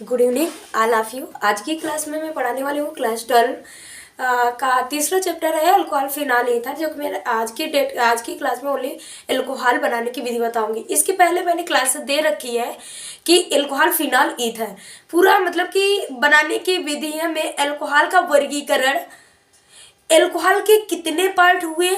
Good evening all of you. आज की class में मैं पढ़ाने वाली हूँ क्लास 12 का तीसरा चैप्टर है अल्कोहल फिनाल ईथर, जो कि मैं आज की क्लास में ओनली अल्कोहल बनाने की विधि बताऊंगी। इसके पहले मैंने क्लास दे रखी है कि अल्कोहल फिनाल ईथर पूरा मतलब कि बनाने की विधि है में अल्कोहल का वर्गीकरण, अल्कोहल के कितने पार्ट हुए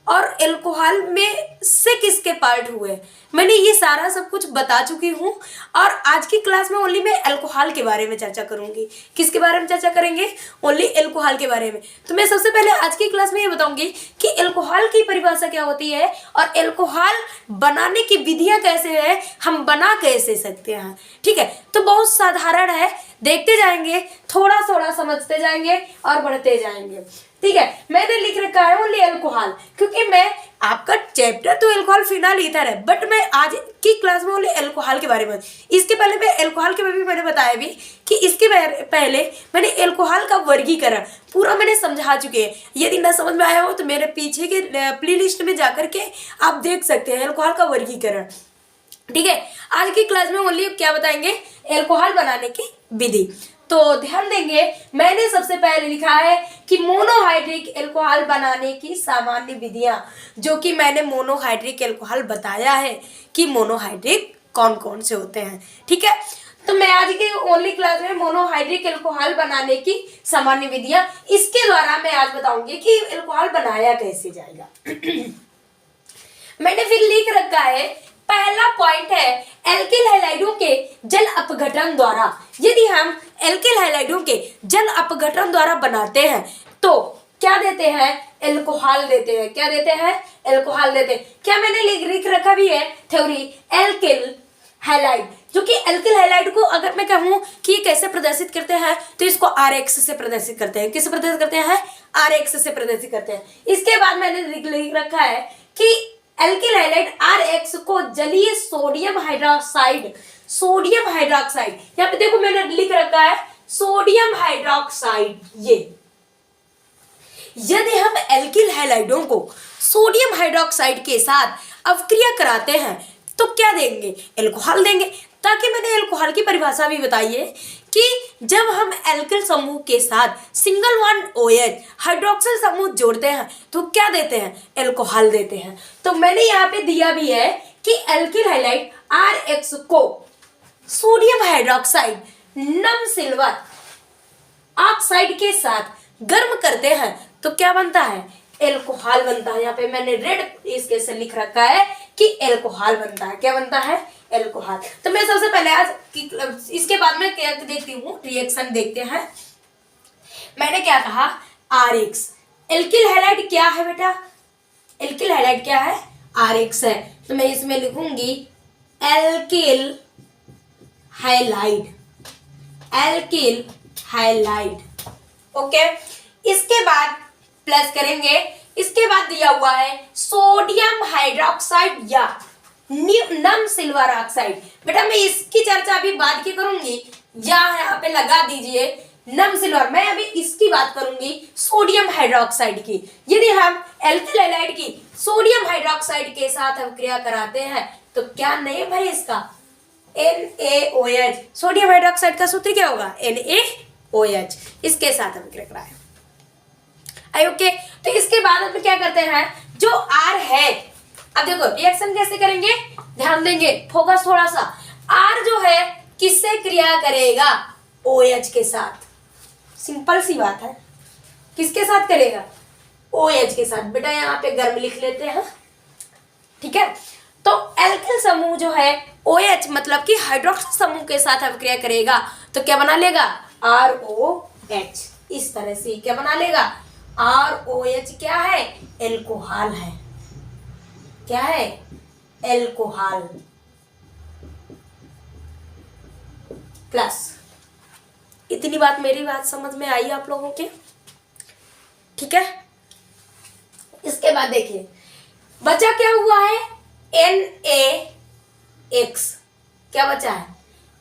और अल्कोहल में से किसके पार्ट हुए, मैंने ये सारा सब कुछ बता चुकी हूँ। और आज की क्लास में ओनली मैं अल्कोहल के बारे में चर्चा करूंगी। किसके बारे में चर्चा करेंगे? ओनली अल्कोहल के बारे में। तो मैं सबसे पहले आज की क्लास में ये बताऊंगी कि अल्कोहल की परिभाषा क्या होती है और अल्कोहल बनाने की विधियां कैसे है, हम बना कैसे सकते हैं। ठीक है, तो बहुत साधारण है, देखते जाएंगे, थोड़ा थोड़ा समझते जाएंगे और बढ़ते जाएंगे। ठीक है, मैंने लिख रखा है ओनली अल्कोहल, क्योंकि मैं आपका चैप्टर तो अल्कोहल फिनाल ईथर है, बट मैं आज की क्लास में ओनली अल्कोहल के बारे में। इसके पहले मैं अल्कोहल के बारे में मैंने बताया भी कि इसके पहले मैंने अल्कोहल का वर्गीकरण पूरा मैंने समझा चुके हैं। यदि ना समझ में आया हो तो मेरे पीछे के प्लेलिस्ट में जाकर के आप देख सकते हैं अल्कोहल का वर्गीकरण। ठीक है, आज की क्लास में ओनली क्या बताएंगे? अल्कोहल बनाने की विधि। तो ध्यान देंगे, मैंने सबसे पहले लिखा है कि मोनोहाइड्रिक अल्कोहल बनाने की सामान्य विधियां, जो कि मैंने मोनोहाइड्रिक अल्कोहल बताया है कि मोनोहाइड्रिक कौन कौन से होते हैं। ठीक है, तो मैं आज की ओनली क्लास में मोनोहाइड्रिक अल्कोहल बनाने की सामान्य विधियां, इसके द्वारा मैं आज बताऊंगी कि अल्कोहल बनाया कैसे जाएगा। मैंने फिर लिख रखा है, पहला पॉइंट है एल्किल हैलाइडों के जल अपघटन द्वारा। यदि हम एल्किल हैलाइडों के जल अपघटन द्वारा बनाते हैं तो क्या देते हैं? अल्कोहल देते हैं। क्या देते हैं? अल्कोहल देते हैं। क्या मैंने लिख रखा भी है थ्योरी एल्किल हैलाइड, जो कि एल्किल हैलाइड को अगर मैं कहूं कि ये कैसे प्रदर्शित करते हैं तो इसको RX से प्रदर्शित करते हैं। किससे प्रदर्शित करते हैं? RX से प्रदर्शित करते हैं। इसके बाद मैंने लिख रखा है कि एल्किल हैलाइड RX को जलीय सोडियम हाइड्रोक्साइड, यहाँ पे देखो मैंने लिख रखा है सोडियम हाइड्रोक्साइड। ये यदि हम एल्किल हैलाइडों को सोडियम हाइड्रोक्साइड के साथ अवक्रिया कराते हैं तो क्या देंगे? अल्कोहल देंगे। ताकि मैंने अल्कोहल की परिभाषा भी बताई है कि जब हम एल्किल समूह के साथ सिंगल वन OH हाइड्रोक्सिल समूह जोड़ते हैं तो क्या देते हैं? अल्कोहल देते हैं। तो मैंने यहाँ पे दिया भी है कि एल्किल हैलाइड RX को सोडियम हाइड्रोक्साइड नम सिल्वर ऑक्साइड के साथ गर्म करते हैं तो क्या बनता है? अल्कोहल बनता है। यहाँ पे मैंने रेड इसके से लिख रखा है कि अल्कोहल बनता है। क्या बनता है? अल्कोहल। तो मैं सबसे पहले आज इसके बाद में क्या देखती हूँ, रिएक्शन देखते हैं। मैंने क्या कहा? RX एल्किल हैलाइड क्या है बेटा? एल्किल हैलाइड क्या है? RX है। तो मैं इसमें लिखूंगी alkyl halide, alkyl halide. Okay, इसके बाद प्लस करेंगे। इसके बाद दिया हुआ है सोडियम हाइड्रोक्साइड या नम सिल्वर ऑक्साइड। बेटा मैं इसकी चर्चा अभी बाद की करूंगी, यहाँ पे लगा दीजिए नम सिल्वर। मैं अभी इसकी बात करूंगी सोडियम हाइड्रोक्साइड की। यदि हम एल्किल हैलाइड की सोडियम हाइड्रोक्साइड के साथ अवक्रिया कराते हैं तो क्या नेम है इसका? NaOH। सोडियम हाइड्रोक्साइड का सूत्र क्या होगा? NaOH। इसके साथ अवक्रिया कराएं। ओके, तो इसके बाद हम क्या करते हैं, जो R है, अब देखो रिएक्शन कैसे करेंगे, ध्यान देंगे, फोकस थोड़ा सा। R जो है किससे क्रिया करेगा? OH के साथ। सिंपल सी बात है, किसके साथ करेगा? OH के साथ। बेटा यहाँ पे गर्म लिख लेते हैं। ठीक है, तो एल्किल समूह जो है OH मतलब कि हाइड्रोक्सिल समूह के साथ अवक्रिया करेगा तो क्या बना लेगा? ROH। इस तरह से क्या बना लेगा? ROH क्या है? अल्कोहल है। क्या है? Alcohol plus. इतनी बात, मेरी बात समझ में आई आप लोगों के? ठीक है, इसके बाद देखिए बचा क्या हुआ है? NaX। क्या बचा है?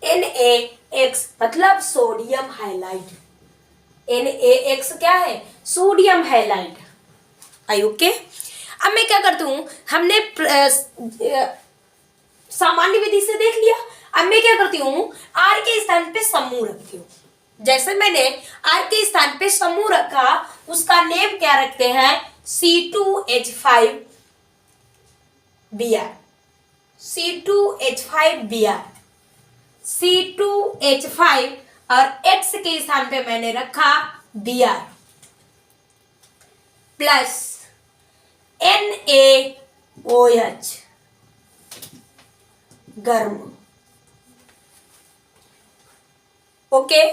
NaX मतलब सोडियम हाइलाइड। NaX क्या है? Sodium halide. I okay. अब मैं क्या करती हूँ, हमने सामान्य विधि से देख लिया, अब मैं क्या करती हूँ, R के स्थान पे समूह रखती हूँ। जैसे मैंने R के स्थान पे समूह रखा, उसका नेम क्या रखते हैं, C2H5Br, C2H5Br, C2H5 और X के स्थान पे मैंने रखा Br प्लस NaOH गर्म। ओके,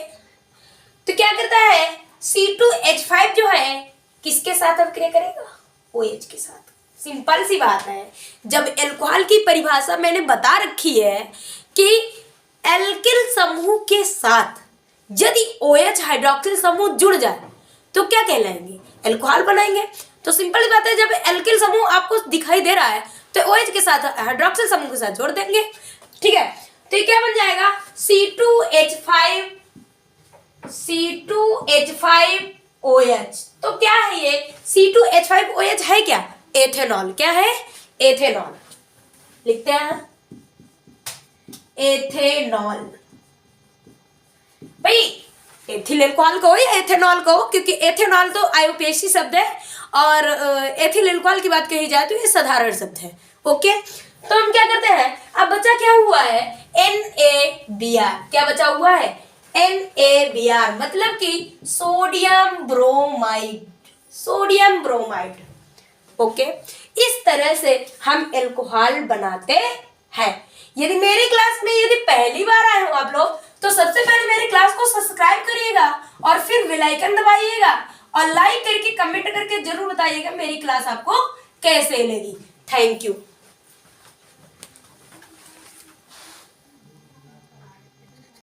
तो क्या करता है, C2H5 जो है किसके साथ अभिक्रिया करेगा, OH के साथ। सिंपल सी बात है। जब एल्कोहल की परिभाषा मैंने बता रखी है कि एल्किल समूह के साथ यदि OH हाइड्रोक्सिल समूह जुड़ जाए तो क्या कहलाएंगे, एल्कोहल बनाएंगे। तो सिंपल बात है, जब एल्किल समूह आपको दिखाई दे रहा है तो OH के साथ हाइड्रोक्सिल समूह के साथ जोड़ देंगे। ठीक है, तो ये क्या बन जाएगा, C2H5OH। तो क्या है ये, C2H5OH है क्या, एथेनॉल। क्या है, एथेनॉल। लिखते हैं एथेनॉल। भाई एथिल एल्कोहल कहो या एथेनॉल कहो, क्योंकि एथेनॉल तो आयुर्वेदी शब्द है और एथिल एल्कोहल की बात कही जाए तो ये साधारण शब्द है। ओके, तो हम क्या करते हैं, अब बचा क्या हुआ है, NaBr। क्या बचा हुआ है, NaBr, मतलब कि sodium bromide, sodium bromide. Okay, इस तरह से हम एल्कोहल बनाते हैं। यदि मेरी क्लास में यदि पहली बार आए हो आप लोग, तो सबसे पहले मेरी क्लास को सब्सक्राइब करिएगा और फिर बेल आइकन दबाइएगा और लाइक करके कमेंट करके जरूर बताइएगा मेरी क्लास आपको कैसे लगी। Thank you.